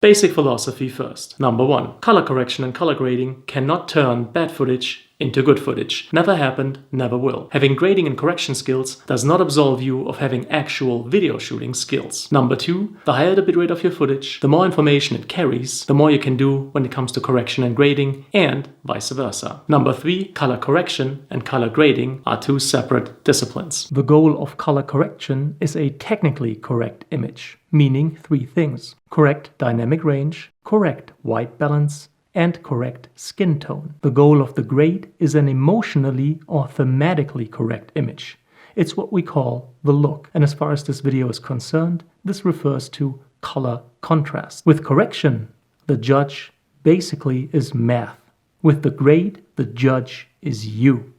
Basic philosophy first. Number 1. Color correction and color grading cannot turn bad footage into good footage. Never happened, never will. Having grading and correction skills does not absolve you of having actual video shooting skills. Number 2. The higher the bitrate of your footage, the more information it carries, the more you can do when it comes to correction and grading, and vice versa. Number 3. Color correction and color grading are two separate disciplines. The goal of color correction is a technically correct image, meaning 3 things: correct dynamic range, correct white balance, and correct skin tone. The goal of the grade is an emotionally or thematically correct image. It's what we call the look. And as far as this video is concerned, this refers to color contrast. With correction, the judge basically is math. With the grade, the judge is you.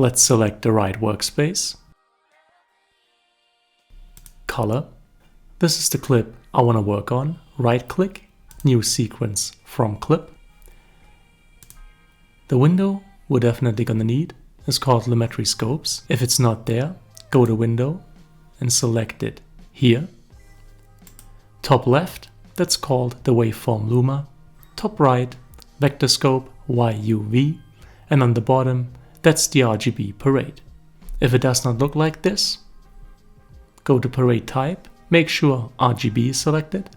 Let's select the right workspace. Color. This is the clip I want to work on. Right-click, new sequence from clip. The window we're definitely gonna need is called Lumetri Scopes. If it's not there, go to Window and select it here. Top left, that's called the waveform Luma. Top right, Vector Scope YUV. And on the bottom, that's the RGB parade. If it does not look like this, go to parade type, make sure RGB is selected.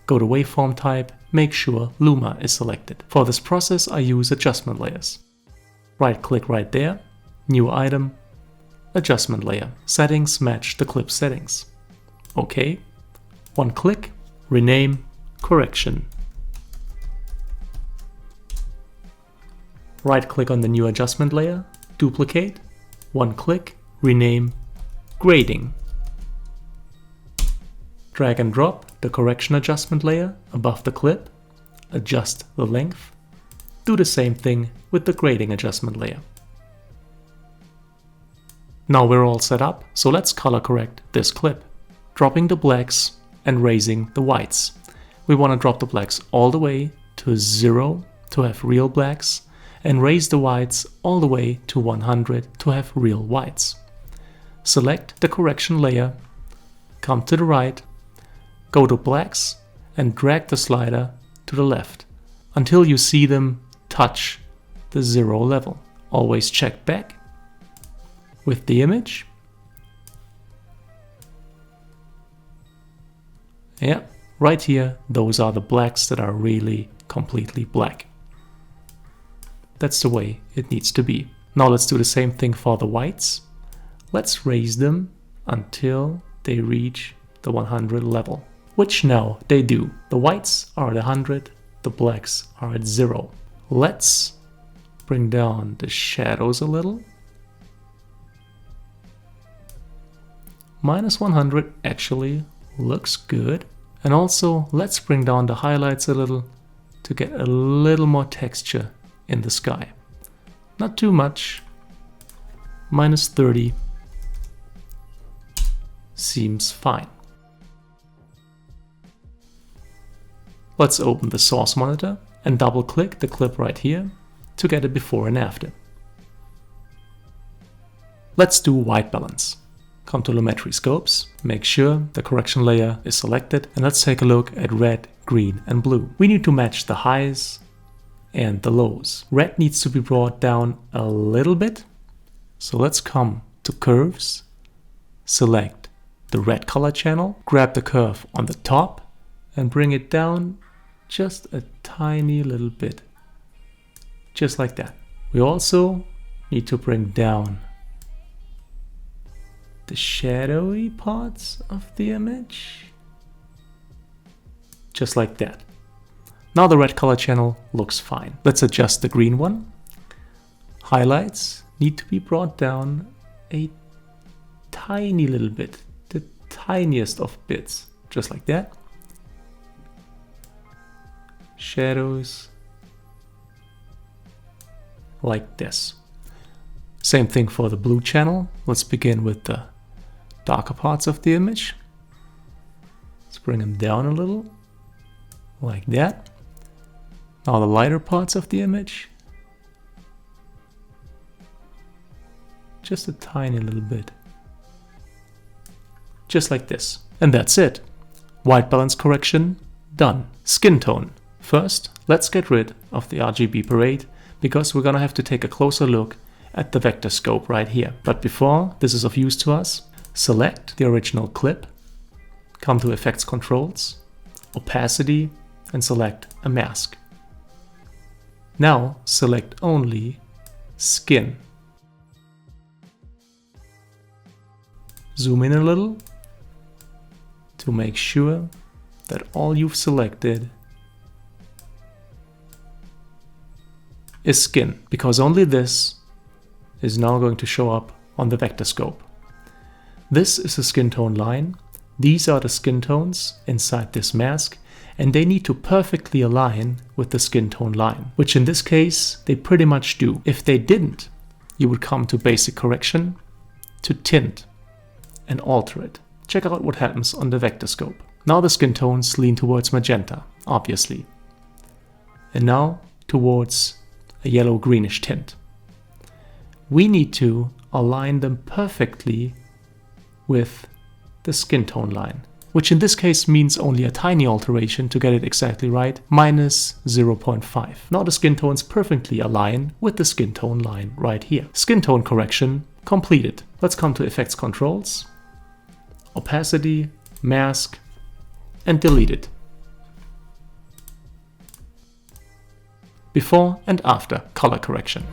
Go to waveform type, make sure Luma is selected. For this process I use adjustment layers. Right click right there, new item, adjustment layer. Settings match the clip settings. OK. One click, rename, correction. Right-click on the new adjustment layer, duplicate, one click, rename, grading. Drag and drop the correction adjustment layer above the clip, adjust the length. Do the same thing with the grading adjustment layer. Now we're all set up, so let's color correct this clip, dropping the blacks and raising the whites. We want to drop the blacks all the way to 0 to have real blacks, and raise the whites all the way to 100 to have real whites. Select the correction layer, come to the right, go to blacks and drag the slider to the left until you see them touch the 0 level. Always check back with the image. Yeah, right here, those are the blacks that are really completely black. That's the way it needs to be. Now let's do the same thing for the whites. Let's raise them until they reach the 100 level, which now they do. The whites are at 100, the blacks are at 0. Let's bring down the shadows a little. Minus 100 actually looks good. And also let's bring down the highlights a little to get a little more texture in the sky. Not too much. Minus 30 seems fine. Let's open the source monitor and double click the clip right here to get a before and after. Let's do white balance. Come to Lumetri Scopes, make sure the correction layer is selected, and let's take a look at red, green and blue. We need to match the highs and the lows. Red needs to be brought down a little bit. So let's come to curves, select the red color channel, grab the curve on the top and bring it down just a tiny little bit. Just like that. We also need to bring down the shadowy parts of the image. Just like that. Now the red color channel looks fine. Let's adjust the green one. Highlights need to be brought down a tiny little bit, the tiniest of bits, just like that. Shadows, like this. Same thing for the blue channel. Let's begin with the darker parts of the image. Let's bring them down a little, like that. Now the lighter parts of the image, just a tiny little bit. Just like this. And that's it. White balance correction, done. Skin tone. First, let's get rid of the RGB parade because we're gonna have to take a closer look at the vector scope right here. But before this is of use to us, select the original clip, come to Effects Controls, Opacity, and select a mask. Now select only Skin. Zoom in a little to make sure that all you've selected is skin, because only this is now going to show up on the vector scope. This is a skin tone line. These are the skin tones inside this mask, and they need to perfectly align with the skin tone line, which in this case they pretty much do. If they didn't, you would come to basic correction, to tint, and alter it. Check out what happens on the vector scope. Now the skin tones lean towards magenta, obviously, and now towards a yellow-greenish tint. We need to align them perfectly with the skin tone line, which in this case means only a tiny alteration to get it exactly right, minus 0.5. Now the skin tones perfectly align with the skin tone line right here. Skin tone correction completed. Let's come to Effects Controls, Opacity, Mask, and delete it. Before and after color correction.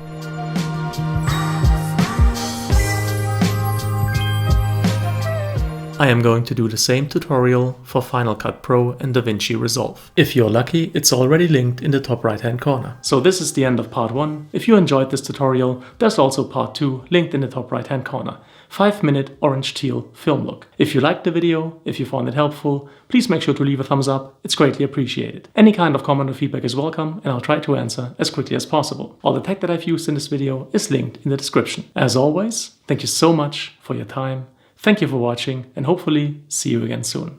I am going to do the same tutorial for Final Cut Pro and DaVinci Resolve. If you're lucky, it's already linked in the top right hand corner. So this is the end of part 1. If you enjoyed this tutorial, there's also part 2 linked in the top right hand corner. 5-minute orange teal film look. If you liked the video, if you found it helpful, please make sure to leave a thumbs up, it's greatly appreciated. Any kind of comment or feedback is welcome and I'll try to answer as quickly as possible. All the tech that I've used in this video is linked in the description. As always, thank you so much for your time. Thank you for watching and hopefully see you again soon.